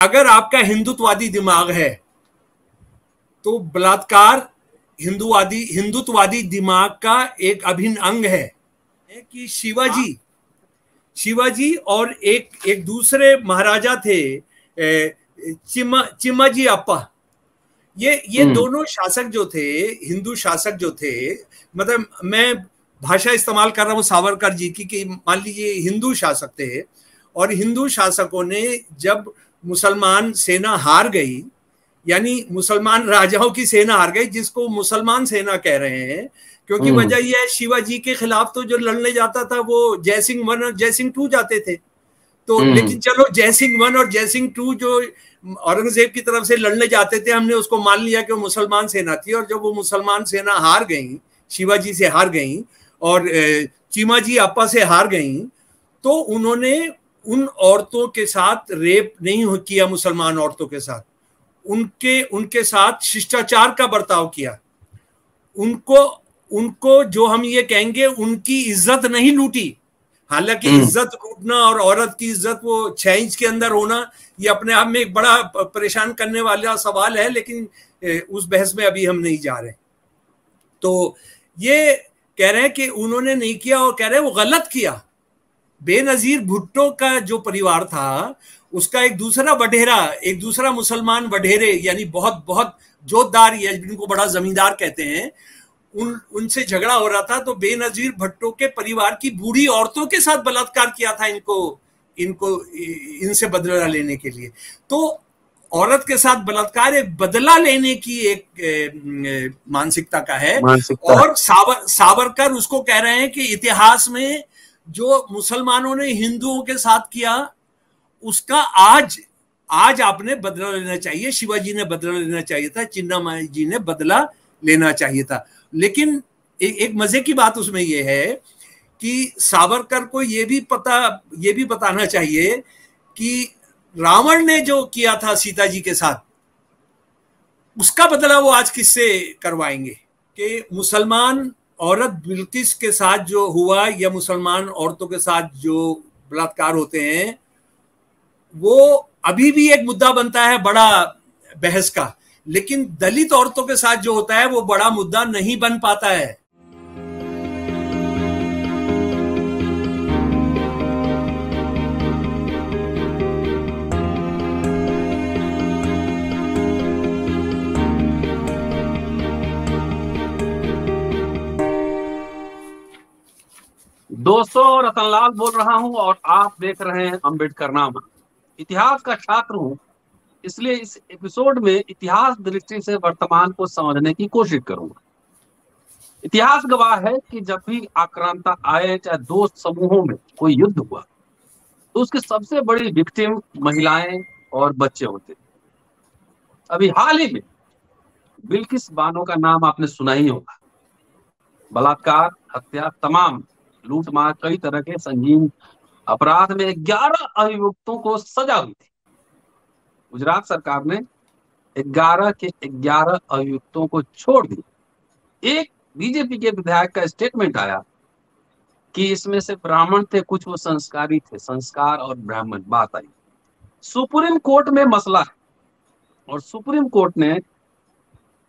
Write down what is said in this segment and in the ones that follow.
अगर आपका हिंदुत्ववादी दिमाग है तो बलात्कार हिंदुत्ववादी दिमाग का एक अभिन्न अंग है कि शिवाजी और एक दूसरे महाराजा थे, चिमाजी अप्पा, ये दोनों शासक जो थे, हिंदू शासक जो थे, मतलब मैं भाषा इस्तेमाल कर रहा हूं सावरकर जी की, कि मान लीजिए हिंदू शासक थे और हिंदू शासकों ने जब मुसलमान सेना हार गई, यानी मुसलमान राजाओं की सेना हार गई, जिसको मुसलमान सेना कह रहे हैं, क्योंकि वजह यह है शिवाजी के खिलाफ तो जो लड़ने जाता था वो जयसिंह 1 और जयसिंह 2 जाते थे, तो लेकिन चलो जयसिंह 1 और जयसिंह 2 जो औरंगजेब की तरफ से लड़ने जाते थे, हमने उसको मान लिया कि वो मुसलमान सेना थी। और जब वो मुसलमान सेना हार गई, शिवाजी से हार गई और चिमाजी अप्पा से हार गई, तो उन्होंने उन औरतों के साथ रेप नहीं किया, मुसलमान औरतों के साथ उनके साथ शिष्टाचार का बर्ताव किया, उनको जो हम ये कहेंगे उनकी इज्जत नहीं लूटी। हालांकि इज्जत लूटना और औरत की इज्जत वो 6 इंच के अंदर होना, ये अपने आप में एक बड़ा परेशान करने वाला सवाल है, लेकिन उस बहस में अभी हम नहीं जा रहे। तो ये कह रहे हैं कि उन्होंने नहीं किया, और कह रहे हैं वो गलत किया। बेनजीर भुट्टो का जो परिवार था, उसका एक दूसरा मुसलमान वडेरे, यानी बहुत बहुत जोतदार, या जिनको बड़ा जमींदार कहते हैं, उनसे झगड़ा हो रहा था। तो बेनजीर भुट्टो के परिवार की बूढ़ी औरतों के साथ बलात्कार किया था इनसे बदला लेने के लिए। तो औरत के साथ बलात्कार एक बदला लेने की एक मानसिकता का है। और सावरकर उसको कह रहे हैं कि इतिहास में जो मुसलमानों ने हिंदुओं के साथ किया, उसका आज आपने बदला लेना चाहिए। शिवाजी ने बदला लेना चाहिए था, चिन्नामाई ने बदला लेना चाहिए था। लेकिन एक मजे की बात उसमें यह है कि सावरकर को यह भी बताना चाहिए कि रावण ने जो किया था सीता जी के साथ, उसका बदला वो आज किससे करवाएंगे? कि मुसलमान औरत बिल्किस के साथ जो हुआ, या मुसलमान औरतों के साथ जो बलात्कार होते हैं, वो अभी भी एक मुद्दा बनता है बड़ा बहस का। लेकिन दलित औरतों के साथ जो होता है वो बड़ा मुद्दा नहीं बन पाता है। दोस्तों, रतनलाल बोल रहा हूं और आप देख रहे हैं अम्बेडकरनामा। इतिहास का छात्र हूं, इसलिए इस एपिसोड में इतिहास दृष्टि से वर्तमान को समझने की कोशिश करूंगा। इतिहास गवाह है कि जब भी आक्रांता आए, चाहे दो समूहों में कोई युद्ध हुआ, तो उसकी सबसे बड़ी विक्टिम महिलाएं और बच्चे होते थे। अभी हाल ही में बिल्किस बानो का नाम आपने सुना ही होगा। बलात्कार, हत्या, तमाम लूटमार, कई तरह के संगीन अपराध में 11 अभियुक्तों को सजा हुई थी। गुजरात सरकार ने 11 के 11 अभियुक्तों को छोड़ दी। एक बीजेपी के विधायक का स्टेटमेंट आया कि इसमें से ब्राह्मण थे, कुछ वो संस्कारी थे, संस्कार और ब्राह्मण बात आई। सुप्रीम कोर्ट में मसला है और सुप्रीम कोर्ट ने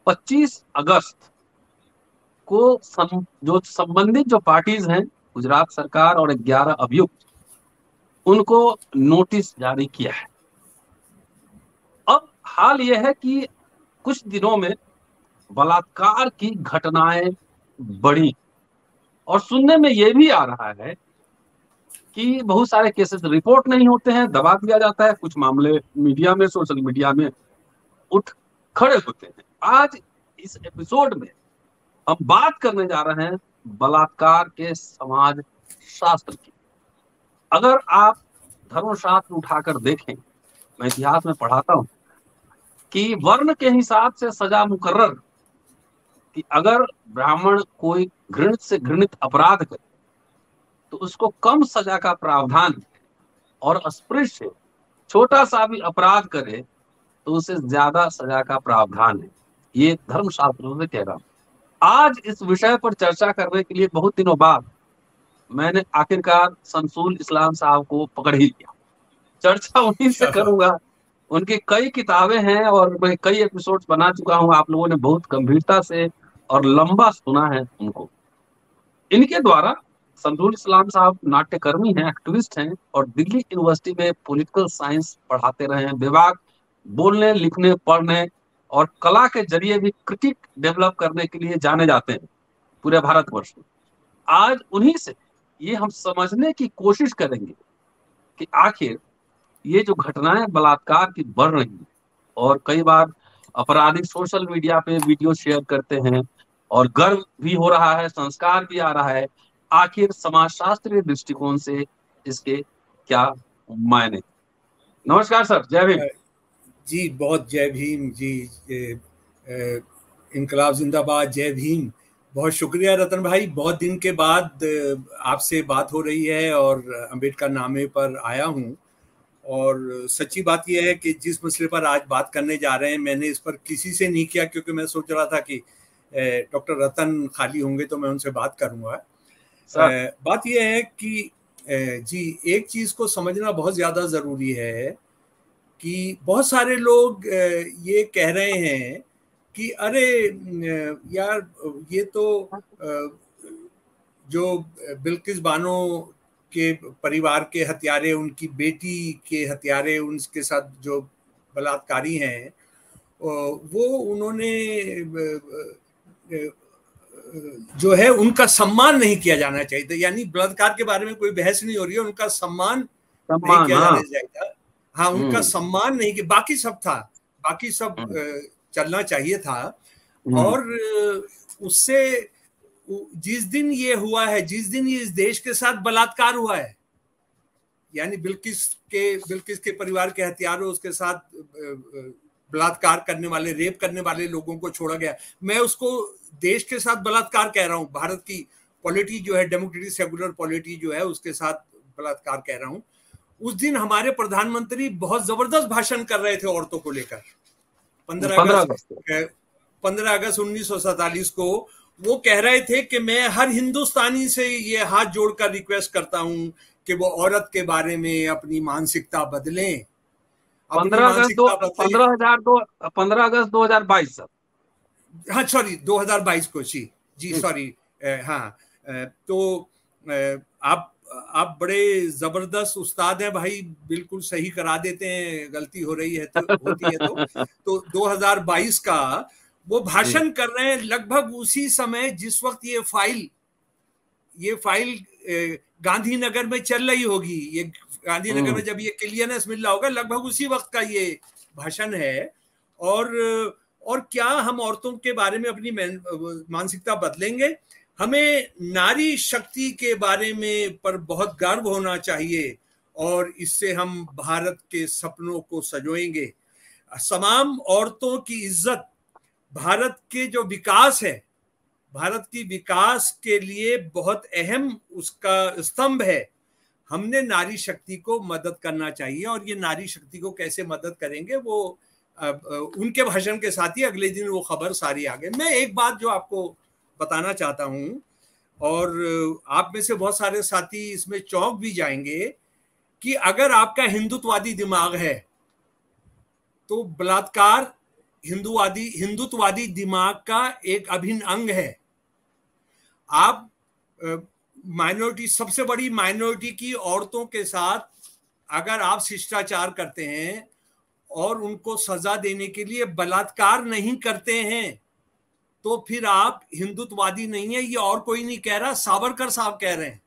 25 अगस्त को जो संबंधित जो पार्टीज हैं, गुजरात सरकार और 11 अभियुक्त, उनको नोटिस जारी किया है। अब हाल यह है कि कुछ दिनों में बलात्कार की घटनाएं बढ़ी और सुनने में यह भी आ रहा है कि बहुत सारे केसेस रिपोर्ट नहीं होते हैं, दबा दिया जाता है। कुछ मामले मीडिया में, सोशल मीडिया में उठ खड़े होते हैं। आज इस एपिसोड में हम बात करने जा रहे हैं बलात्कार के समाज शास्त्र की। अगर आप धर्मशास्त्र उठाकर देखें, मैं इतिहास में पढ़ाता हूं कि वर्ण के हिसाब से सजा मुकर्रर, कि अगर ब्राह्मण कोई घृणित से घृणित अपराध करे तो उसको कम सजा का प्रावधान है, और अस्पृश्य छोटा सा भी अपराध करे तो उसे ज्यादा सजा का प्रावधान है। ये धर्मशास्त्रों से कह रहा हूं। आज इस विषय पर चर्चा करने के लिए बहुत दिनों बाद मैंने आखिरकार शमसुल इस्लाम साहब को पकड़ ही लिया। चर्चा उन्हीं से करूंगा उनकी कई किताबें हैं और मैं कई एपिसोड्स बना चुका हूं। आप लोगों ने बहुत गंभीरता से और लंबा सुना है उनको। इनके द्वारा शमसुल इस्लाम साहब नाट्यकर्मी हैं, एक्टिविस्ट हैं और दिल्ली यूनिवर्सिटी में पॉलिटिकल साइंस पढ़ाते रहे हैं। विभाग बोलने, लिखने, पढ़ने और कला के जरिए भी क्रिटिक डेवलप करने के लिए जाने जाते हैं पूरे भारतवर्ष में। आज उन्हीं से ये हम समझने की कोशिश करेंगे कि आखिर ये जो घटनाएं बलात्कार की बढ़ रही हैं और कई बार आपराधिक सोशल मीडिया पे वीडियो शेयर करते हैं और गर्व भी हो रहा है, संस्कार भी आ रहा है, आखिर समाजशास्त्रीय दृष्टिकोण से इसके क्या मायने। नमस्कार सर, जय भीम। जी बहुत जय भीम जी। इनकलाब जिंदाबाद, जय भीम। बहुत शुक्रिया रतन भाई, बहुत दिन के बाद आपसे बात हो रही है और अंबेडकर नामे पर आया हूँ। और सच्ची बात यह है कि जिस मसले पर आज बात करने जा रहे हैं मैंने इस पर किसी से नहीं किया, क्योंकि मैं सोच रहा था कि डॉक्टर रतन खाली होंगे तो मैं उनसे बात करूंगा। बात यह है कि जी एक चीज को समझना बहुत ज्यादा जरूरी है कि बहुत सारे लोग ये कह रहे हैं कि अरे यार ये तो जो बिल्किस बानो के परिवार के हत्यारे, उनकी बेटी के हत्यारे, उनके साथ जो बलात्कारी हैं वो उन्होंने जो है उनका सम्मान नहीं किया जाना चाहिए। यानी बलात्कार के बारे में कोई बहस नहीं हो रही है, उनका सम्मान नहीं किया जाना चाहिए। हाँ, उनका सम्मान नहीं, कि बाकी सब था, बाकी सब चलना चाहिए था। और उससे जिस दिन ये हुआ है, जिस दिन ये इस देश के साथ बलात्कार हुआ है, यानी बिल्किस के परिवार के हत्यारों, उसके साथ बलात्कार करने वाले, रेप करने वाले लोगों को छोड़ा गया, मैं उसको देश के साथ बलात्कार कह रहा हूँ। भारत की पॉलिटी जो है, डेमोक्रेटिक सेक्युलर पॉलिटी जो है, उसके साथ बलात्कार कह रहा हूँ। उस दिन हमारे प्रधानमंत्री बहुत जबरदस्त भाषण कर रहे थे औरतों को लेकर। 15 अगस्त 1947 को वो कह रहे थे कि मैं हर हिंदुस्तानी से ये हाथ जोड़कर रिक्वेस्ट करता हूं कि वो औरत के बारे में अपनी मानसिकता बदलें। 15 अगस्त 2022 सर। हाँ सॉरी, 2022 को। जी सॉरी। हाँ, तो आप बड़े जबरदस्त उस्ताद हैं भाई, बिल्कुल सही करा देते हैं, गलती हो रही है तो होती है। तो 2022 का वो भाषण कर रहे हैं लगभग उसी समय जिस वक्त ये फाइल गांधीनगर में चल रही होगी। ये गांधीनगर में जब ये क्लियरनेस मिल रहा होगा, लगभग उसी वक्त का ये भाषण है। और क्या हम औरतों के बारे में अपनी मानसिकता बदलेंगे? हमें नारी शक्ति के बारे में पर बहुत गर्व होना चाहिए और इससे हम भारत के सपनों को सजोएंगे। तमाम औरतों की इज्जत भारत के जो विकास है, भारत की विकास के लिए बहुत अहम उसका स्तंभ है। हमने नारी शक्ति को मदद करना चाहिए। और ये नारी शक्ति को कैसे मदद करेंगे, वो उनके भाषण के साथ ही अगले दिन वो खबर सारी आ गई। मैं एक बात जो आपको बताना चाहता हूं, और आप में से बहुत सारे साथी इसमें चौंक भी जाएंगे, कि अगर आपका हिंदुत्ववादी दिमाग है तो बलात्कार हिंदुत्ववादी दिमाग का एक अभिन्न अंग है। आप माइनॉरिटी, सबसे बड़ी माइनॉरिटी की औरतों के साथ अगर आप शिष्टाचार करते हैं और उनको सजा देने के लिए बलात्कार नहीं करते हैं, तो फिर आप हिंदुत्ववादी नहीं है। ये और कोई नहीं कह रहा, सावरकर साहब कह रहे हैं।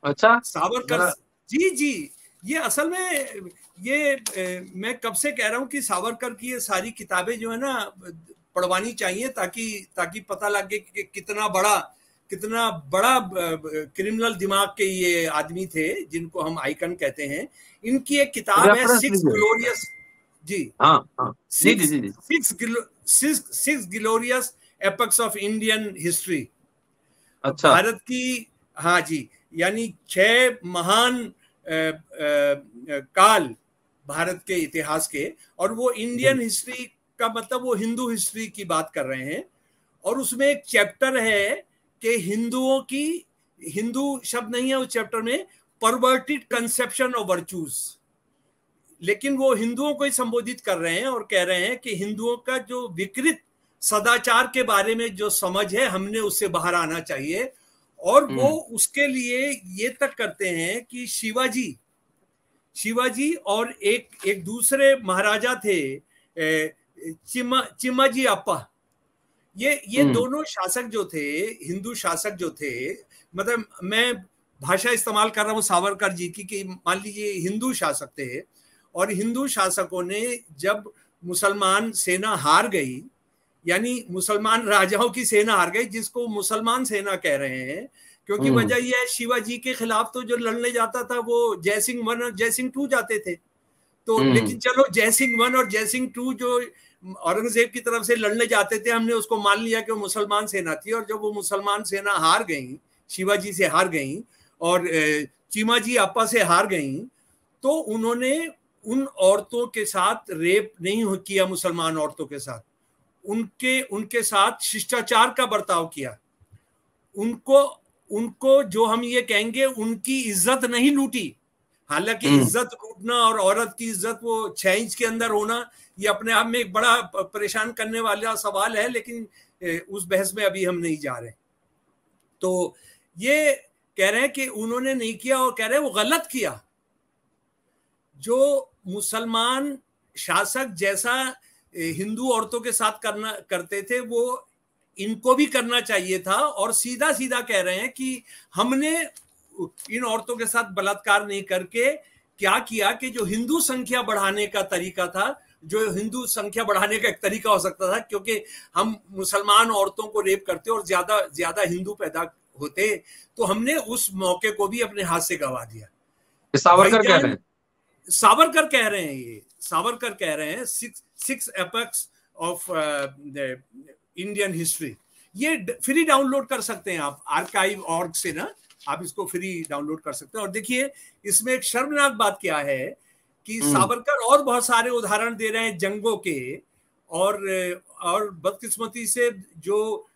अच्छा, सावरकर जी, ये असल में ये मैं कब से कह रहा हूं कि सावरकर की ये सारी किताबें जो है ना पढ़वानी चाहिए, ताकि पता लगे कि कितना बड़ा क्रिमिनल दिमाग के ये आदमी थे, जिनको हम आइकन कहते हैं। इनकी एक किताब है six glorious, six glorious epochs of Indian history. अच्छा, भारत की, हाँ जी, यानी 6 महान काल भारत के इतिहास के। और वो इंडियन हिस्ट्री का मतलब वो हिंदू हिस्ट्री की बात कर रहे हैं। और उसमें एक चैप्टर है कि हिंदुओं की, हिंदू शब्द नहीं है उस चैप्टर में, परवर्टेड कंसेप्शन ऑफ वर्चूज, लेकिन वो हिंदुओं को ही संबोधित कर रहे हैं और कह रहे हैं कि हिंदुओं का जो विकृत सदाचार के बारे में जो समझ है हमने उससे बाहर आना चाहिए। और वो उसके लिए ये तक करते हैं कि शिवाजी और एक दूसरे महाराजा थे चिमाजी अप्पा, ये दोनों शासक जो थे, हिंदू शासक जो थे, मतलब मैं भाषा इस्तेमाल कर रहा हूँ सावरकर जी की, कि मान लीजिए हिंदू शासक थे और हिंदू शासकों ने जब मुसलमान सेना हार गई, यानी मुसलमान राजाओं की सेना हार गई, जिसको मुसलमान सेना कह रहे हैं, क्योंकि वजह यह है शिवाजी के खिलाफ तो जो लड़ने जाता था वो जयसिंह 1 और जयसिंह 2 जाते थे। तो लेकिन चलो जयसिंह 1 और जयसिंह 2 जो औरंगजेब की तरफ से लड़ने जाते थे, हमने उसको मान लिया कि वो मुसलमान सेना थी। और जब वो मुसलमान सेना हार गई, शिवाजी से हार गई और चिमाजी अप्पा से हार गई, तो उन्होंने उन औरतों के साथ रेप नहीं किया, मुसलमान औरतों के साथ उनके साथ शिष्टाचार का बर्ताव किया, उनको जो हम ये कहेंगे उनकी इज्जत नहीं लूटी। हालांकि इज्जत लूटना और औरत की इज्जत वो 6 इंच के अंदर होना, ये अपने आप में एक बड़ा परेशान करने वाला सवाल है, लेकिन उस बहस में अभी हम नहीं जा रहे। तो ये कह रहे हैं कि उन्होंने नहीं किया और कह रहे हैं वो गलत किया। जो मुसलमान शासक जैसा हिंदू औरतों के साथ करते थे वो इनको भी करना चाहिए था। और सीधा सीधा कह रहे हैं कि हमने इन औरतों के साथ बलात्कार नहीं करके क्या किया कि जो हिंदू संख्या बढ़ाने का तरीका था, जो हिंदू संख्या बढ़ाने का एक तरीका हो सकता था, क्योंकि हम मुसलमान औरतों को रेप करते और ज्यादा हिंदू पैदा होते, तो हमने उस मौके को भी अपने हाथ से गंवा दिया। सावरकर कह रहे हैं, सावरकर कह रहे हैं, ये सावरकर कह रहे हैं 6 एपेक्स ऑफ इंडियन हिस्ट्री। ये फ्री डाउनलोड कर सकते हैं आप archive.org से ना, आप इसको फ्री डाउनलोड कर सकते हैं। और देखिए इसमें एक शर्मनाक बात क्या है कि सावरकर और बहुत सारे उदाहरण दे रहे हैं जंगों के, और बदकिस्मती से जो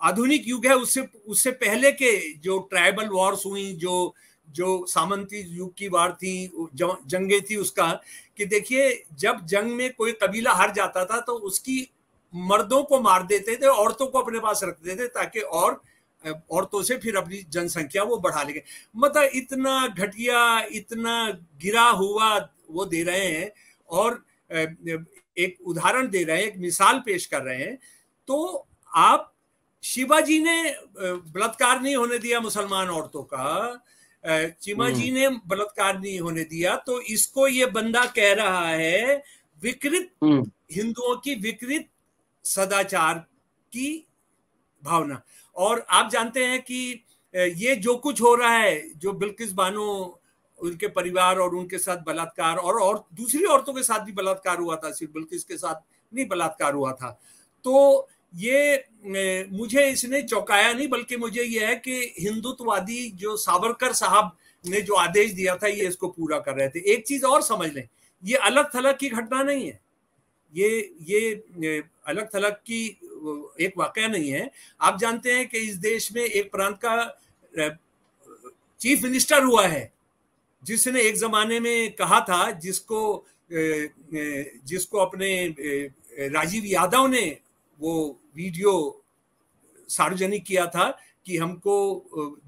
आधुनिक युग है उससे पहले के जो ट्राइबल वॉर्स हुई, जो सामंती युग की वार थी, जंगे थी, उसका कि देखिए जब जंग में कोई कबीला हार जाता था तो उसकी मर्दों को मार देते थे, औरतों को अपने पास रखते थे ताकि और औरतों से फिर अपनी जनसंख्या वो बढ़ा लेंगे। मतलब इतना घटिया, इतना गिरा हुआ वो दे रहे हैं और एक उदाहरण दे रहे हैं, एक मिसाल पेश कर रहे हैं। तो आप शिवाजी ने बलात्कार नहीं होने दिया मुसलमान औरतों का, चिमाजी ने बलात्कार नहीं होने दिया, तो इसको ये बंदा कह रहा है विकृत हिंदुओं की विकृत सदाचार की भावना। और आप जानते हैं कि ये जो कुछ हो रहा है, जो बिल्किस बानो, उनके परिवार और उनके साथ बलात्कार, और दूसरी औरतों के साथ भी बलात्कार हुआ था, सिर्फ बिल्किस के साथ नहीं बलात्कार हुआ था। तो ये मुझे इसने चौंकाया नहीं, बल्कि मुझे यह है कि हिंदुत्ववादी जो सावरकर साहब ने जो आदेश दिया था ये इसको पूरा कर रहे थे। एक चीज और समझ लें, ये अलग थलग की घटना नहीं है, ये अलग थलग की एक वाकया नहीं है। आप जानते हैं कि इस देश में एक प्रांत का चीफ मिनिस्टर हुआ है जिसने एक जमाने में कहा था, जिसको अपने राजीव यादव ने वो वीडियो सार्वजनिक किया था कि हमको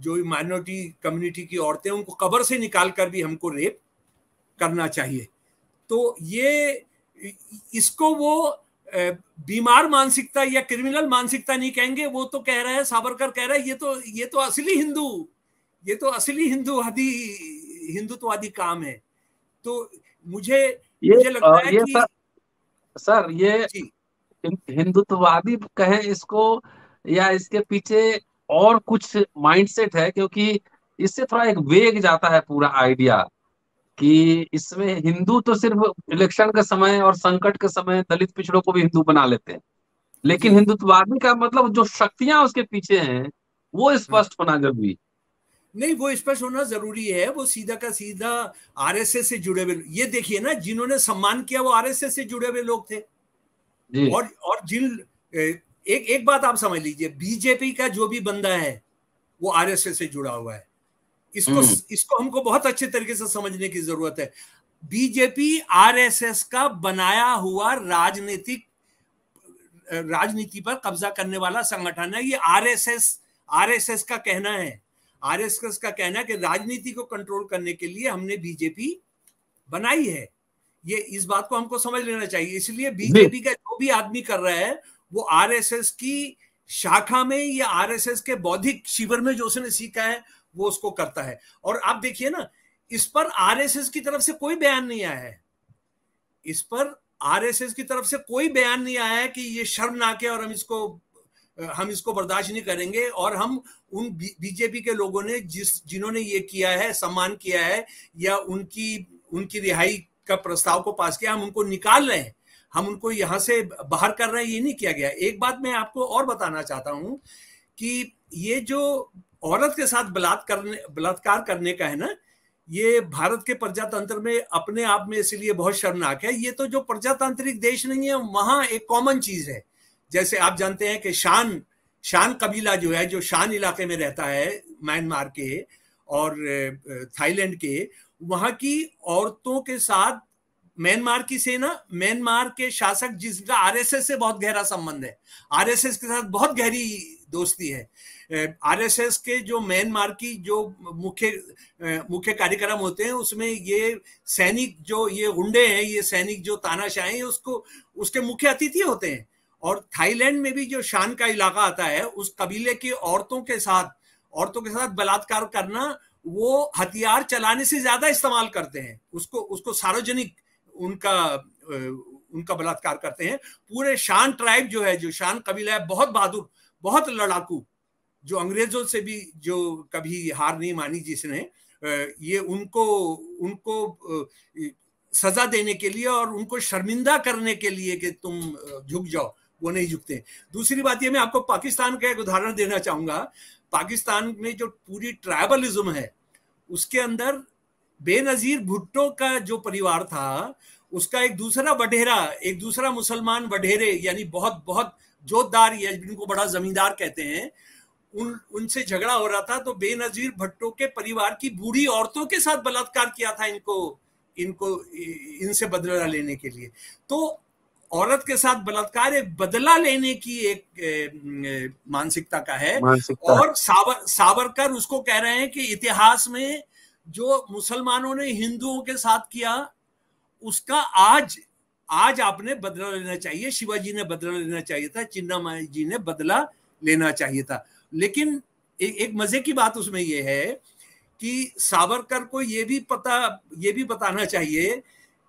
जो माइनॉरिटी कम्युनिटी की औरतें उनको कब्र से निकाल कर भी हमको रेप करना चाहिए। तो ये इसको वो बीमार मानसिकता या क्रिमिनल मानसिकता नहीं कहेंगे, वो तो कह रहा है, सावरकर कह रहा है ये तो असली हिंदुत्ववादी काम है। तो मुझे लगता है कि सर ये हिंदुत्ववादी कहें इसको या इसके पीछे और कुछ माइंडसेट है, क्योंकि इससे थोड़ा एक वेग जाता है पूरा आइडिया कि इसमें हिंदू तो सिर्फ इलेक्शन के समय और संकट के समय दलित पिछड़ों को भी हिंदू बना लेते हैं, लेकिन हिंदुत्ववादी का मतलब जो शक्तियां उसके पीछे हैं वो स्पष्ट होना जरूरी नहीं, वो स्पष्ट होना जरूरी है। वो सीधा का सीधा आरएसएस से जुड़े हुए, ये देखिए ना, जिन्होंने सम्मान किया वो आरएसएस से जुड़े हुए लोग थे जी। और जिन एक बात आप समझ लीजिए, बीजेपी का जो भी बंदा है वो आरएसएस से जुड़ा हुआ है। इसको हमको बहुत अच्छे तरीके से समझने की जरूरत है। बीजेपी आरएसएस का बनाया हुआ राजनीति पर कब्जा करने वाला संगठन है। ये आरएसएस का कहना है, आरएसएस का कहना है कि राजनीति को कंट्रोल करने के लिए हमने बीजेपी बनाई है। ये इस बात को हमको समझ लेना चाहिए। इसलिए बीजेपी का जो भी आदमी कर रहा है वो आरएसएस की शाखा में या आरएसएस के बौद्धिक शिविर में जो उसने सीखा है वो उसको करता है। और आप देखिए ना, इस पर आरएसएस की तरफ से कोई बयान नहीं आया है, इस पर आरएसएस की तरफ से कोई बयान नहीं आया है कि ये शर्मनाक है और हम इसको बर्दाश्त नहीं करेंगे, और हम उन बीजेपी के लोगों ने जिन्होंने ये किया है, सम्मान किया है या उनकी रिहाई का प्रस्ताव को पास किया, हम उनको निकाल रहे हैं, हम उनको यहां से बाहर कर रहे हैं, ये नहीं किया गया। एक बात मैं आपको और बताना चाहता हूं कि ये जो औरत के साथ बलात्कार करने का है ना, ये भारत के प्रजातंत्र में अपने आप में इसलिए बहुत शर्मनाक है। ये तो जो प्रजातांत्रिक देश नहीं है वहां एक कॉमन चीज है। जैसे आप जानते हैं कि शान कबीला जो है, जो शान इलाके में रहता है म्यांमार के और थाईलैंड के, वहां की औरतों के साथ म्यांमार की सेना, म्यांमार के शासक जिसका आरएसएस से बहुत गहरा संबंध है, आरएसएस के साथ बहुत गहरी दोस्ती है, आरएसएस के जो म्यांमार की जो मुख्य कार्यक्रम होते हैं उसमें ये सैनिक, जो ये गुंडे हैं, ये सैनिक जो तानाशाह हैं, उसके मुख्य अतिथि होते हैं। और थाईलैंड में भी जो शान का इलाका आता है, उस कबीले की औरतों के साथ बलात्कार करना वो हथियार चलाने से ज्यादा इस्तेमाल करते हैं, उसको सार्वजनिक उनका बलात्कार करते हैं। पूरे शान ट्राइब जो है, जो शान कबीला है, बहुत बहादुर, बहुत लड़ाकू, जो अंग्रेजों से भी जो कभी हार नहीं मानी जिसने, ये उनको सजा देने के लिए और उनको शर्मिंदा करने के लिए कि तुम झुक जाओ, वो नहीं झुकते। दूसरी बात ये, मैं आपको पाकिस्तान का एक उदाहरण देना चाहूंगा। पाकिस्तान में जो पूरी ट्राइबलिज्म है उसके अंदर बेनजीर भुट्टो का जो परिवार था, उसका एक दूसरा मुसलमान वडेरे, यानी बहुत बहुत जोतदार, या जिनको बड़ा जमींदार कहते हैं, उनसे झगड़ा हो रहा था। तो बेनजीर भुट्टो के परिवार की बूढ़ी औरतों के साथ बलात्कार किया था इनसे बदला लेने के लिए। तो औरत के साथ बलात्कार एक बदला लेने की एक मानसिकता का है। और सावरकर उसको कह रहे हैं कि इतिहास में जो मुसलमानों ने हिंदुओं के साथ किया उसका आज आपने बदला लेना चाहिए, शिवाजी ने बदला लेना चाहिए था, चिन्नामाई जी ने बदला लेना चाहिए था। लेकिन एक मजे की बात उसमें यह है कि सावरकर को ये भी बताना चाहिए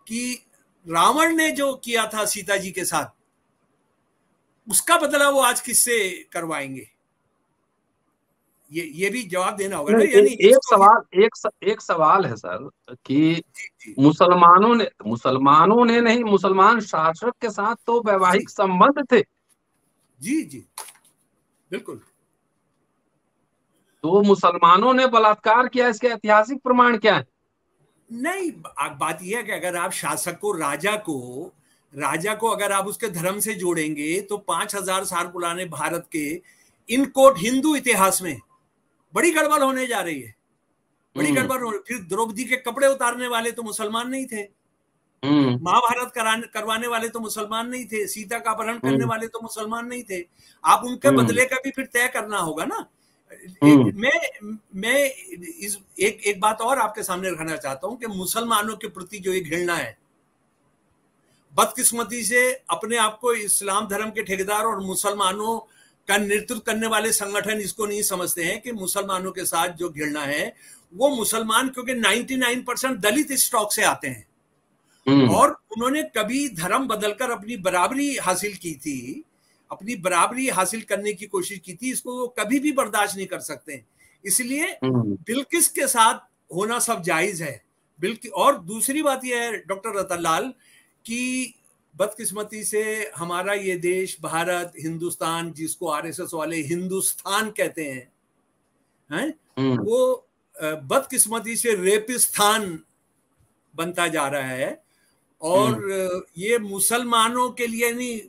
कि रावण ने जो किया था सीता जी के साथ, उसका बदला वो आज किससे करवाएंगे, ये भी जवाब देना होगा ना। यानी एक सवाल है सर कि मुसलमानों ने नहीं, मुसलमान शासक के साथ तो वैवाहिक संबंध थे। जी जी बिल्कुल। तो मुसलमानों ने बलात्कार किया, इसके ऐतिहासिक प्रमाण क्या है? नहीं, बात यह है कि अगर आप शासक को, राजा को अगर आप उसके धर्म से जोड़ेंगे तो 5000 साल पुराने भारत के इन कोट हिंदू इतिहास में बड़ी गड़बड़ होने जा रही है, बड़ी गड़बड़ हो। फिर द्रौपदी के कपड़े उतारने वाले तो मुसलमान नहीं थे, महाभारत करवाने वाले तो मुसलमान नहीं थे, सीता का अपहरण करने वाले तो मुसलमान नहीं थे। आप उनके बदले का भी फिर तय करना होगा ना। मैं एक बात और आपके सामने रखना चाहता हूं कि मुसलमानों के प्रति जो एक घृणा है, बदकिस्मती से अपने आप को इस्लाम धर्म के ठेकेदार और मुसलमानों का नेतृत्व करने वाले संगठन इसको नहीं समझते हैं कि मुसलमानों के साथ जो घृणा है वो मुसलमान, क्योंकि 99% दलित स्टॉक से आते हैं और उन्होंने कभी धर्म बदलकर अपनी बराबरी हासिल की थी, अपनी बराबरी हासिल करने की कोशिश की थी, इसको वो कभी भी बर्दाश्त नहीं कर सकते। इसलिए बिल्किस के साथ होना सब जायज है। और दूसरी बात यह है डॉक्टर रतनलाल कि बदकिस्मती से हमारा ये देश भारत, हिंदुस्तान, जिसको आरएसएस वाले हिंदुस्तान कहते हैं, वो बदकिस्मती से रेपिस्तान बनता जा रहा है। और ये मुसलमानों के लिए नहीं,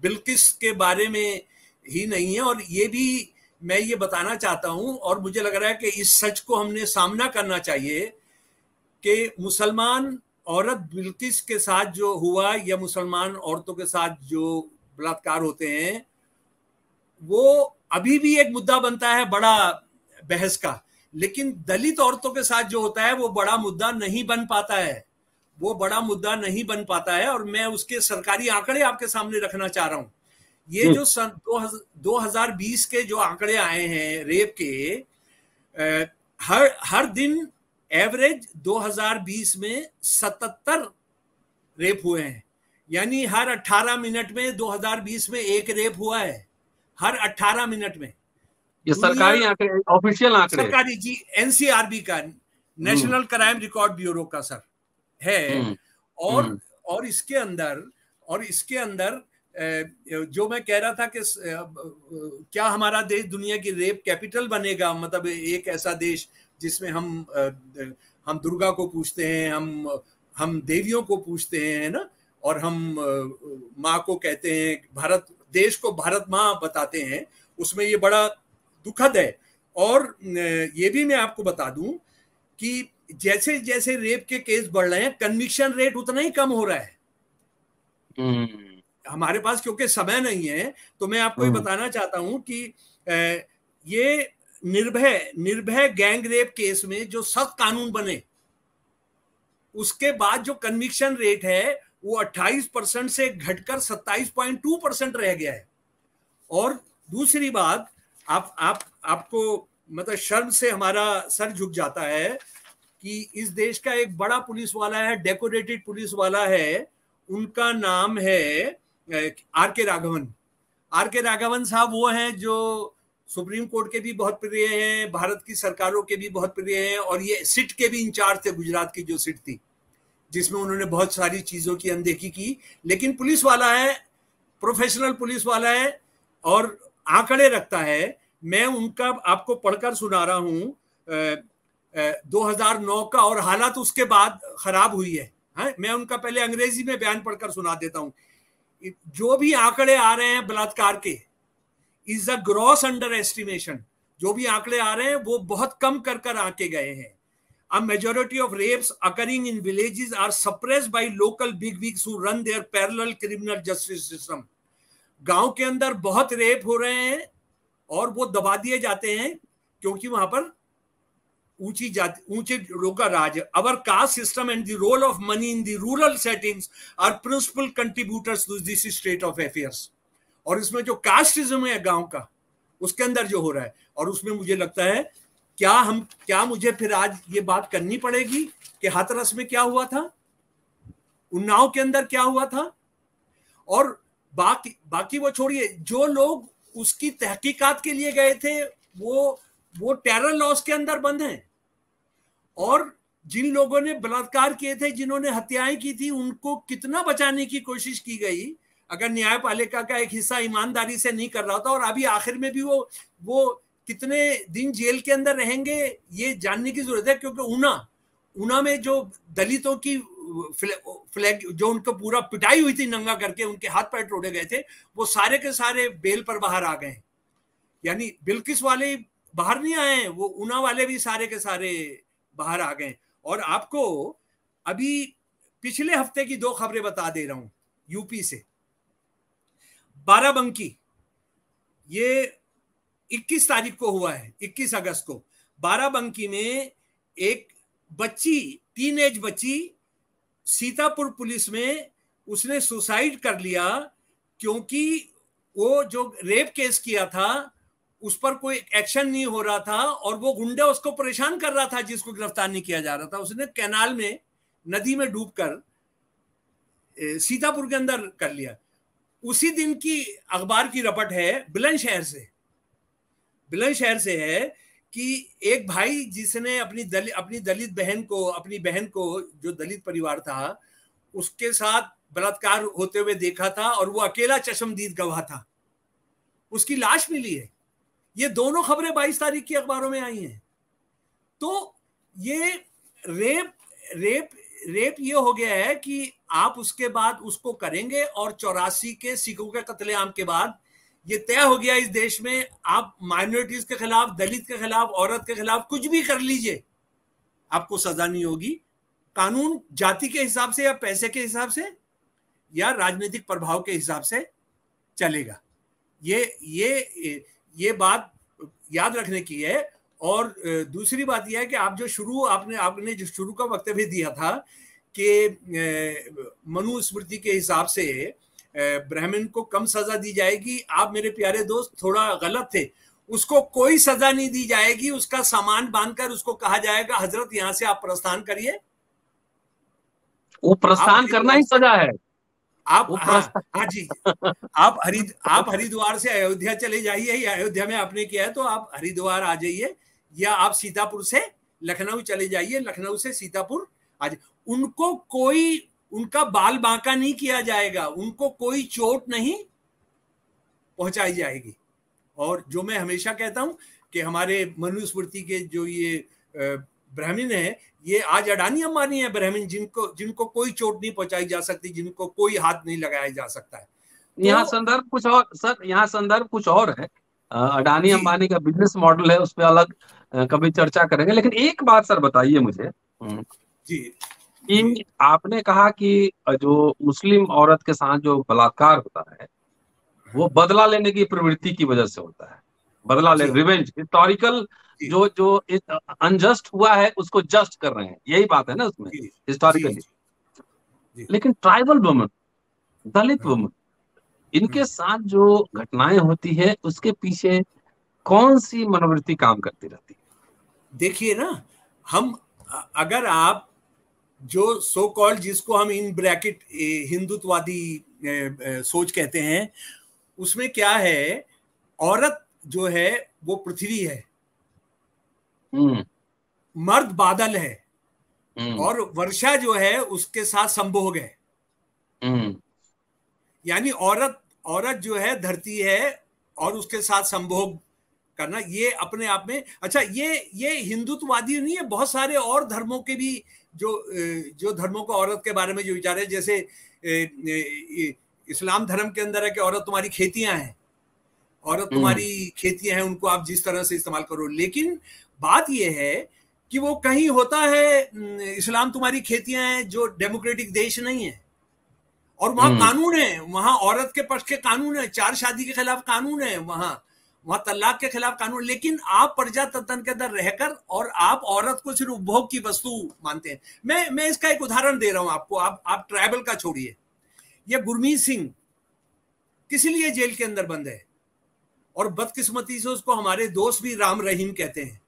बिल्किस के बारे में ही नहीं है। और ये भी मैं ये बताना चाहता हूं, और मुझे लग रहा है कि इस सच को हमने सामना करना चाहिए कि मुसलमान औरत बिल्किस के साथ जो हुआ या मुसलमान औरतों के साथ जो बलात्कार होते हैं, वो अभी भी एक मुद्दा बनता है बड़ा बहस का, लेकिन दलित औरतों के साथ जो होता है वो बड़ा मुद्दा नहीं बन पाता है, वो बड़ा मुद्दा नहीं बन पाता है। और मैं उसके सरकारी आंकड़े आपके सामने रखना चाह रहा हूं। ये जो सन 2020 के जो आंकड़े आए हैं रेप के, हर दिन एवरेज 2020 में 77 रेप हुए हैं, यानी हर 18 मिनट में 2020 में एक रेप हुआ है, हर 18 मिनट में। ये सरकारी आंकड़े, ऑफिशियल आंकड़े, सरकारी जी, एनसीआरबी का, नेशनल क्राइम रिकॉर्ड ब्यूरो का सर है। और इसके अंदर जो मैं कह रहा था कि क्या हमारा देश दुनिया की रेप कैपिटल बनेगा, मतलब एक ऐसा देश जिसमें हम दुर्गा को पूजते हैं, हम देवियों को पूजते हैं, है ना, और हम माँ को कहते हैं, भारत देश को भारत माँ बताते हैं, उसमें ये बड़ा दुखद है। और ये भी मैं आपको बता दूं कि जैसे जैसे रेप के केस बढ़ रहे हैं, कन्विक्शन रेट उतना ही कम हो रहा है। हमारे पास क्योंकि समय नहीं है, तो मैं आपको ये बताना चाहता हूं कि ये निर्भय गैंग रेप केस में जो सख्त कानून बने, उसके बाद जो कन्विक्शन रेट है वो 28% से घटकर 27.2% रह गया है। और दूसरी बात, आपको मतलब शर्म से हमारा सर झुक जाता है कि इस देश का एक बड़ा पुलिस वाला है, डेकोरेटेड पुलिस वाला है, उनका नाम है आर.के. राघवन। आर.के. राघवन साहब वो हैं जो सुप्रीम कोर्ट के भी बहुत प्रिय हैं, भारत की सरकारों के भी बहुत प्रिय हैं, और ये सिट के भी इंचार्ज थे, गुजरात की जो सिट थी, जिसमें उन्होंने बहुत सारी चीजों की अनदेखी की। लेकिन पुलिस वाला है, प्रोफेशनल पुलिस वाला है और आंकड़े रखता है। मैं उनका आपको पढ़कर सुना रहा हूं 2009 का, और हालात उसके बाद खराब हुई है। मैं उनका पहले अंग्रेजी में बयान पढ़कर सुना देता हूं। जो भी आंकड़े आ रहे हैं बलात्कार के, is a gross under estimation. जो भी आंकड़े आ रहे हैं वो बहुत कम कर आके गए हैं। A majority of rapes occurring in villages are suppressed by local bigwigs who run their parallel criminal justice system. गांव के अंदर बहुत रेप हो रहे हैं और वो दबा दिए जाते हैं क्योंकि वहां पर ऊंचे लोगों का राज है। Our caste system and the role of money in the rural settings are principal contributors to this state of affairs. और इसमें जो कास्टिज्म है गांव का, उसके अंदर जो हो रहा है, और उसमें मुझे लगता है क्या मुझे फिर आज ये बात करनी पड़ेगी कि हाथरस में क्या हुआ था, उन्नाव के अंदर क्या हुआ था, और बाकी वो छोड़िए, जो लोग उसकी तहकीकात के लिए गए थे वो टेरर लॉस के अंदर बंद हैं। और जिन लोगों ने बलात्कार किए थे, जिन्होंने हत्याएं की थी, उनको कितना बचाने की कोशिश की गई। अगर न्यायपालिका का एक हिस्सा ईमानदारी से नहीं कर रहा था, और अभी आखिर में भी वो कितने दिन जेल के अंदर रहेंगे ये जानने की जरूरत है। क्योंकि ऊना में जो दलितों की फ्लैग, जो उनको पूरा पिटाई हुई थी नंगा करके, उनके हाथ पैर तोड़े गए थे, वो सारे के सारे बेल पर बाहर आ गए। यानी बिल्किस वाले बाहर नहीं आए हैं, वो ऊना वाले भी सारे के सारे बाहर आ गए। और आपको अभी पिछले हफ्ते की 2 खबरें बता दे रहा हूं यूपी से। बाराबंकी, ये 21 तारीख को हुआ है, 21 अगस्त को। बाराबंकी में एक बच्ची, टीनेज बच्ची, सीतापुर पुलिस में उसने सुसाइड कर लिया क्योंकि वो जो रेप केस किया था उस पर कोई एक्शन नहीं हो रहा था, और वो गुंडा उसको परेशान कर रहा था जिसको गिरफ्तार नहीं किया जा रहा था। उसने कैनाल में, नदी में डूबकर सीतापुर के अंदर कर लिया। उसी दिन की अखबार की रपट है बुलंदशहर से है कि एक भाई जिसने अपनी दलित बहन को, जो दलित परिवार था, उसके साथ बलात्कार होते हुए देखा था, और वो अकेला चश्मदीद गवाह था, उसकी लाश मिली है। ये दोनों खबरें 22 तारीख की अखबारों में आई हैं। तो ये रेप ये हो गया है कि आप उसके बाद उसको करेंगे, और 84 के सिखों के कत्लेआम के बाद ये तय हो गया इस देश में, आप माइनॉरिटीज के खिलाफ, दलित के खिलाफ, औरत के खिलाफ कुछ भी कर लीजिए, आपको सजा नहीं होगी। कानून जाति के हिसाब से या पैसे के हिसाब से या राजनीतिक प्रभाव के हिसाब से चलेगा। ये बात याद रखने की है। और दूसरी बात यह है कि आप जो आपने जो शुरू का वक्तव्य दिया था कि मनुस्मृति के हिसाब से ब्राह्मण को कम सजा दी जाएगी, आप मेरे प्यारे दोस्त थोड़ा गलत थे। उसको कोई सजा नहीं दी जाएगी, उसका सामान बांधकर उसको कहा जाएगा हजरत यहां से आप प्रस्थान करिए। वो प्रस्थान करना ही सजा है। आप हाँ जी, आप हरिद्वार से अयोध्या चले जाइए, या अयोध्या में आपने किया है तो आप हरिद्वार आ जाइए, या आप सीतापुर से लखनऊ चले जाइए, लखनऊ से सीतापुर आ जाइए। उनको कोई उनका बाल बांका नहीं किया जाएगा, उनको कोई चोट नहीं पहुंचाई जाएगी। और जो मैं हमेशा कहता हूं कि हमारे मनुस्मृति के जो ये ब्राह्मण है, ये आज अडानी अंबानी है ब्राह्मण, जिनको कोई चोट नहीं पहुंचाई जा सकती, जिनको कोई हाथ नहीं लगाया जा सकता है। यहाँ संदर्भ कुछ और सर, यहाँ संदर्भ कुछ और है। अडानी अंबानी का बिजनेस मॉडल है, उस पर अलग कभी चर्चा करेंगे। लेकिन एक बात सर बताइए मुझे जी, कि आपने कहा कि जो मुस्लिम औरत के साथ जो बलात्कार होता है वो बदला लेने की प्रवृत्ति की वजह से होता है, बदला ले, रिवेंज, हिस्टोरिकल, जो अनजस्ट हुआ है उसको जस्ट कर रहे हैं, यही बात है ना उसमें हिस्टोरिकली। लेकिन ट्राइबल वुमन, दलित वुमन, इनके साथ जो घटनाएं होती है उसके पीछे कौन सी मनोवृत्ति काम करती रहती है? देखिए ना, अगर आप जो सो कॉल्ड, जिसको हम इन ब्रैकेट हिंदुत्ववादी सोच कहते हैं, उसमें क्या है, औरत जो है वो पृथ्वी है, मर्द बादल है, और वर्षा जो है उसके साथ संभोग है। यानी औरत जो है धरती है और उसके साथ संभोग करना, ये अपने आप में अच्छा, ये हिंदुत्ववादी नहीं है, बहुत सारे और धर्मों के भी जो धर्मों को औरत के बारे में जो विचार है, जैसे इस्लाम धर्म के अंदर है कि औरत तुम्हारी खेतियां हैं, औरत तुम्हारी खेतियां हैं, उनको आप जिस तरह से इस्तेमाल करो। लेकिन बात यह है कि वो कहीं होता है इस्लाम तुम्हारी खेतियां हैं जो डेमोक्रेटिक देश नहीं है, और वहां कानून है, वहां औरत के पक्ष के कानून है, 4 शादी के खिलाफ कानून है, वहां तलाक के खिलाफ कानून। लेकिन आप प्रजातंत्र के अंदर रहकर और आप औरत को सिर्फ उपभोग की वस्तु मानते हैं। मैं इसका एक उदाहरण दे रहा हूं आपको, आप ट्राइबल का छोड़िए। ये गुरमीत सिंह किस लिए जेल के अंदर बंद है, और बदकिस्मती से उसको हमारे दोस्त भी राम रहीम कहते हैं।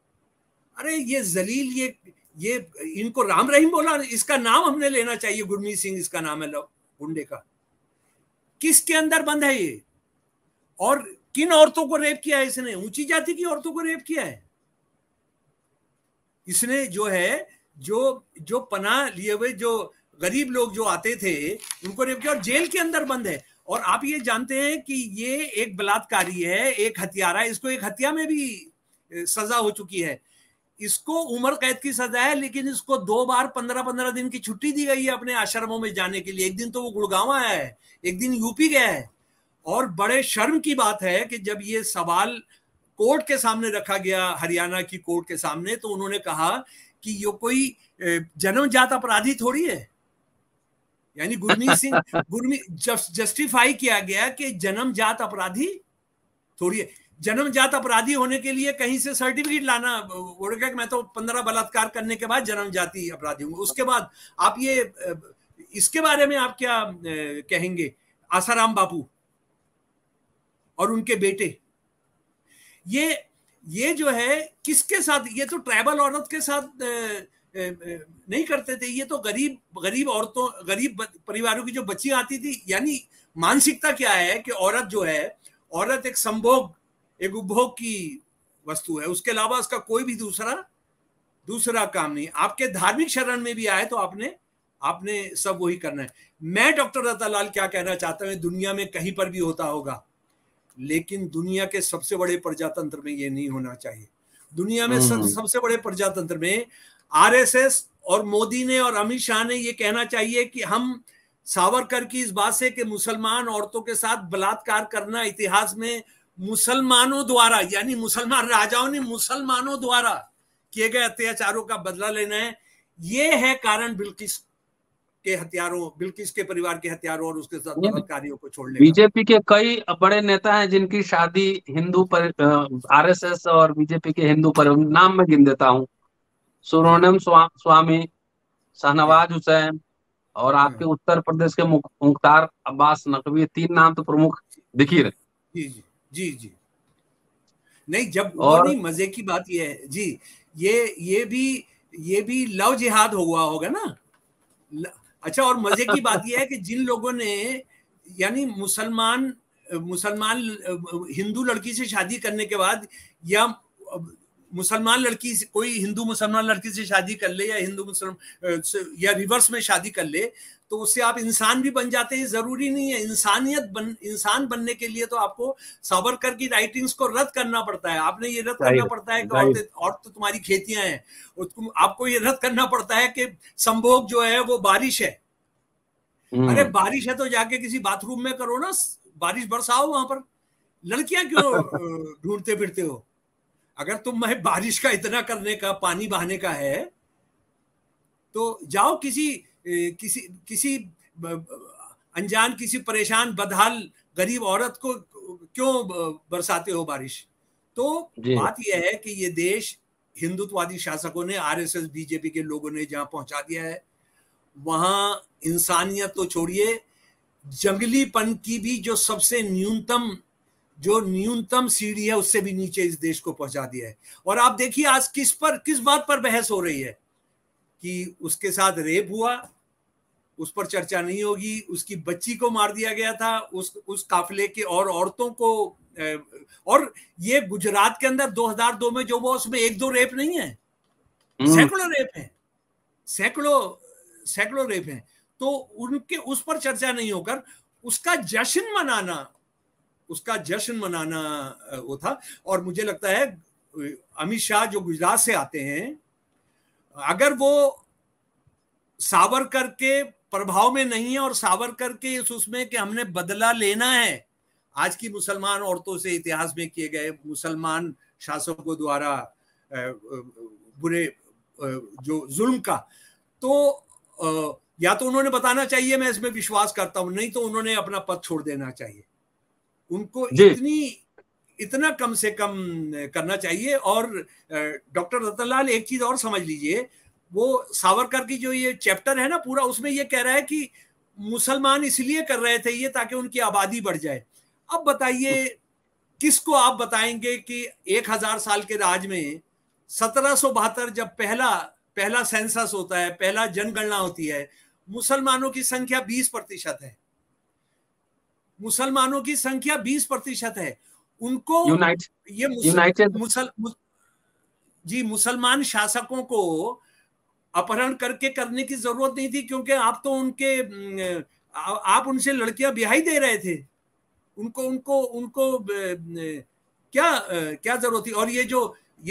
अरे ये जलील, ये इनको राम रहीम बोला, इसका नाम हमने लेना चाहिए, गुरमीत सिंह इसका नाम है गुंडे का। किसके अंदर बंद है ये, और किन औरतों को रेप किया है इसने? ऊंची जाति की औरतों को रेप किया है इसने। जो है जो पनाह लिए हुए जो गरीब लोग जो आते थे उनको रेप किया, और जेल के अंदर बंद है। और आप ये जानते हैं कि ये एक बलात्कारी है, एक हत्यारा है, इसको एक हत्या में भी सजा हो चुकी है। इसको उम्र कैद की सजा है, लेकिन इसको 2 बार 15-15 दिन की छुट्टी दी गई है अपने आश्रमों में जाने के लिए। एक दिन तो वो गुड़गांव आया है, एक दिन यूपी गया है। और बड़े शर्म की बात है कि जब ये सवाल कोर्ट के सामने रखा गया, हरियाणा की कोर्ट के सामने, तो उन्होंने कहा कि ये कोई जन्मजात अपराधी थोड़ी है। यानी गुरमीत जस्टिफाई किया गया कि जन्मजात अपराधी थोड़ी है। जन्मजात अपराधी होने के लिए कहीं से सर्टिफिकेट लाना, बोलेगा कि मैं तो 15 बलात्कार करने के बाद जन्मजाति अपराधी हूँ। उसके बाद आप इसके बारे में आप क्या कहेंगे? आसाराम बापू और उनके बेटे, ये जो है किसके साथ? ये तो ट्राइबल औरत के साथ नहीं करते थे, ये तो गरीब औरतों, गरीब परिवारों की जो बच्चियां आती थी। यानी मानसिकता क्या है कि औरत जो है, औरत एक संभोग, एक उपभोग की वस्तु है, उसके अलावा उसका कोई भी दूसरा काम नहीं। आपके धार्मिक शरण में भी आए तो आपने सब वही करना है। मैं डॉक्टर रतनलाल क्या कहना चाहता हूं, दुनिया में कहीं पर भी होता होगा, लेकिन दुनिया के सबसे बड़े प्रजातंत्र में ये नहीं होना चाहिए। दुनिया में सबसे बड़े प्रजातंत्र में आरएसएस और मोदी ने और अमित शाह ने ये कहना चाहिए कि हम सावरकर की इस बात से कि मुसलमान औरतों के साथ बलात्कार करना इतिहास में मुसलमानों द्वारा, यानी मुसलमान राजाओं ने मुसलमानों द्वारा किए गए अत्याचारों का बदला लेना है, ये है कारण बिल्किस के परिवार के हत्यारों और उसके साथ बलात्कारियों को छोड़ने का। बीजेपी के कई बड़े नेता हैं जिनकी शादी हिंदू आरएसएस और बीजेपी के हिंदू पर, नाम मैं गिन देता हूँ, सुब्रमण्यम स्वामी, शाहनवाज हुसैन और आपके उत्तर प्रदेश के मुख्तार अब्बास नकवी, 3 नाम तो प्रमुख दिख ही रहे। जी जी जी जी। नहीं, जब वो नहीं, मजे की बात ये है जी, ये भी लव जिहाद हुआ होगा ना। अच्छा, और मजे की बात यह है कि जिन लोगों ने, यानी मुसलमान हिंदू लड़की से शादी करने के बाद, या मुसलमान लड़की से, कोई हिंदू मुसलमान लड़की से शादी कर ले, या हिंदू मुसलमान या रिवर्स में शादी कर ले, तो उससे आप इंसान भी बन जाते हैं। जरूरी नहीं है। इंसान बनने के लिए तो आपको सावरकर की राइटिंग्स को रद्द करना पड़ता है। आपने ये रद्द करना पड़ता है कि और तो तुम्हारी खेतियां हैं, आपको ये रद्द करना पड़ता है कि संभोग जो है वो बारिश है। अरे बारिश है तो जाके किसी बाथरूम में करो ना, बारिश बरसाओ वहां पर, लड़कियां क्यों ढूंढते फिरते हो? अगर तुम्हें बारिश का इतना करने का, पानी बहाने का है, तो जाओ किसी अनजान, किसी परेशान बदहाल गरीब औरत को क्यों बरसाते हो बारिश? तो बात यह है कि ये देश हिंदुत्ववादी शासकों ने, आरएसएस बीजेपी के लोगों ने जहां पहुंचा दिया है, वहां इंसानियत तो छोड़िए, जंगलीपन की भी जो सबसे न्यूनतम सीढ़ी है, उससे भी नीचे इस देश को पहुंचा दिया है। और आप देखिए आज किस बात पर बहस हो रही है कि उसके साथ रेप हुआ, उस पर चर्चा नहीं होगी। उसकी बच्ची को मार दिया गया था, उस काफिले के और औरतों को, और ये गुजरात के अंदर 2002 में जो हुआ, उसमें 1-2 रेप नहीं है, सैकड़ों रेप हैं, सैकड़ों रेप हैं। तो उनके उस पर चर्चा नहीं होकर उसका जश्न मनाना वो था। और मुझे लगता है अमित शाह जो गुजरात से आते हैं, अगर वो सावरकर के प्रभाव में नहीं है और सावरकर के उसमें कि हमने बदला लेना है आज की मुसलमान औरतों से इतिहास में किए गए मुसलमान शासकों द्वारा बुरे जो जुल्म का, तो या तो उन्होंने बताना चाहिए, मैं इसमें विश्वास करता हूं, नहीं तो उन्होंने अपना पद छोड़ देना चाहिए। उनको इतना कम से कम करना चाहिए। और डॉक्टर रतनलाल, एक चीज और समझ लीजिए, वो सावरकर की जो ये चैप्टर है ना पूरा, उसमें ये कह रहा है कि मुसलमान इसलिए कर रहे थे ये ताकि उनकी आबादी बढ़ जाए। अब बताइए, किसको आप बताएंगे कि 1000 साल के राज में 1772 जब पहला सेंसस होता है, पहला जनगणना होती है, मुसलमानों की संख्या 20% है। मुसलमानों की संख्या 20% है। उनको मुसलमान शासकों को अपहरण करके करने की जरूरत नहीं थी, क्योंकि आप उनसे लड़कियां ब्याही दे रहे थे। उनको क्या जरूरत थी? और ये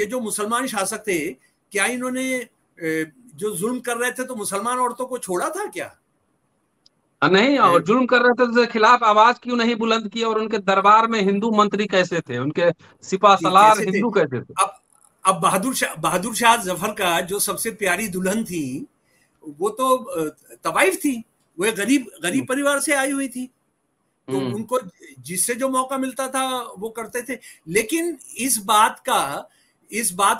जो मुसलमान शासक थे, क्या इन्होंने जो जुल्म कर रहे थे तो मुसलमान औरतों को छोड़ा था क्या? नहीं, और जुल्म कर रहे थे तो खिलाफ आवाज क्यों नहीं बुलंद की? और उनके दरबार में हिंदू मंत्री कैसे थे? उनके सिपा सलार हिंदू कैसे थे? अब बहादुर शाह जफर का जो सबसे प्यारी दुल्हन थी, वो तो तवाइफ थी, वो गरीब परिवार से आई हुई थी, तो उनको जिससे जो मौका मिलता था वो करते थे। लेकिन इस बात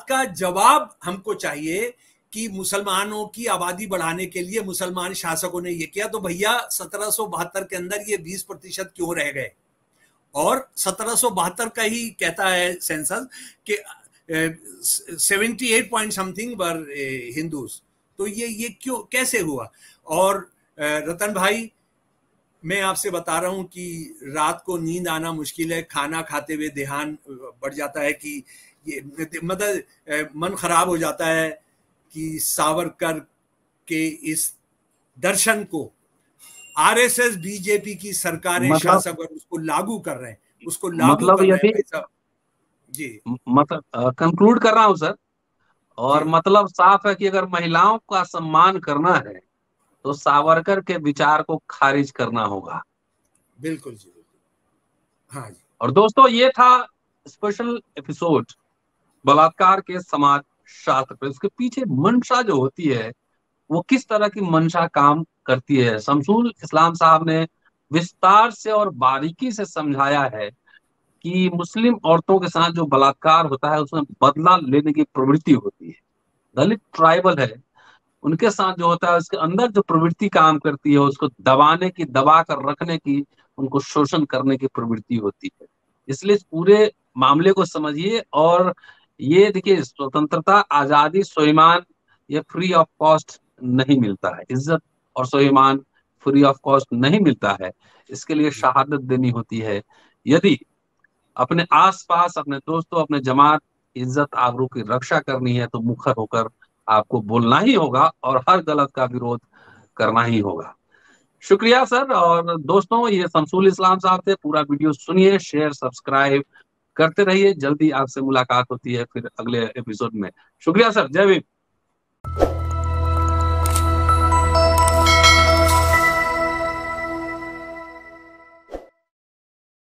का जवाब हमको चाहिए कि मुसलमानों की आबादी बढ़ाने के लिए मुसलमान शासकों ने ये किया, तो भैया 1772 के अंदर ये 20% क्यों रह गए? और 1772 का ही कहता है सेंसस कि 78 पॉइंट समथिंग वर हिंदूज। तो ये क्यों, कैसे हुआ? और रतन भाई, मैं आपसे बता रहा हूं कि रात को नींद आना मुश्किल है, खाना खाते हुए ध्यान बढ़ जाता है कि ये मतलब मन खराब हो जाता है कि सावरकर के इस दर्शन को आरएसएस बीजेपी की सरकारें, शासक उसको लागू कर रहे हैं, उसको लागू कर रहे हैं। जी, मतलब कंक्लूड कर रहा हूं सर, और मतलब साफ है कि अगर महिलाओं का सम्मान करना है तो सावरकर के विचार को खारिज करना होगा। बिल्कुल जी, बिल्कुल। हाँ जी। और दोस्तों, ये था स्पेशल एपिसोड बलात्कार के समाज शास्त्र पर। इसके पीछे मंशा जो होती है वो किस तरह की मंशा काम करती है। शमसुल इस्लाम साहब ने विस्तार से और बारीकी से समझाया है कि मुस्लिम औरतों के साथ जो बलात्कार होता है उसमें बदला लेने की प्रवृत्ति होती है। दलित ट्राइबल है, उनके साथ जो होता है उसके अंदर जो प्रवृत्ति काम करती है उसको दबाने की, दबा कर रखने की, उनको शोषण करने की प्रवृत्ति होती है। इसलिए इस पूरे मामले को समझिए। और ये देखिए, स्वतंत्रता, आजादी, स्वाभिमान ये फ्री ऑफ कॉस्ट नहीं मिलता है। इज्जत और स्वाभिमान फ्री ऑफ कॉस्ट नहीं मिलता है। इसके लिए शहादत देनी होती है। यदि अपने आसपास, अपने दोस्तों, अपने जमात, इज्जत आबरू की रक्षा करनी है तो मुखर होकर आपको बोलना ही होगा और हर गलत का विरोध करना ही होगा। शुक्रिया सर। और दोस्तों, ये शमसुल इस्लाम साहब थे। पूरा वीडियो सुनिए, शेयर, सब्सक्राइब करते रहिए। जल्दी आपसे मुलाकात होती है फिर अगले एपिसोड में। शुक्रिया सर। जय भीम।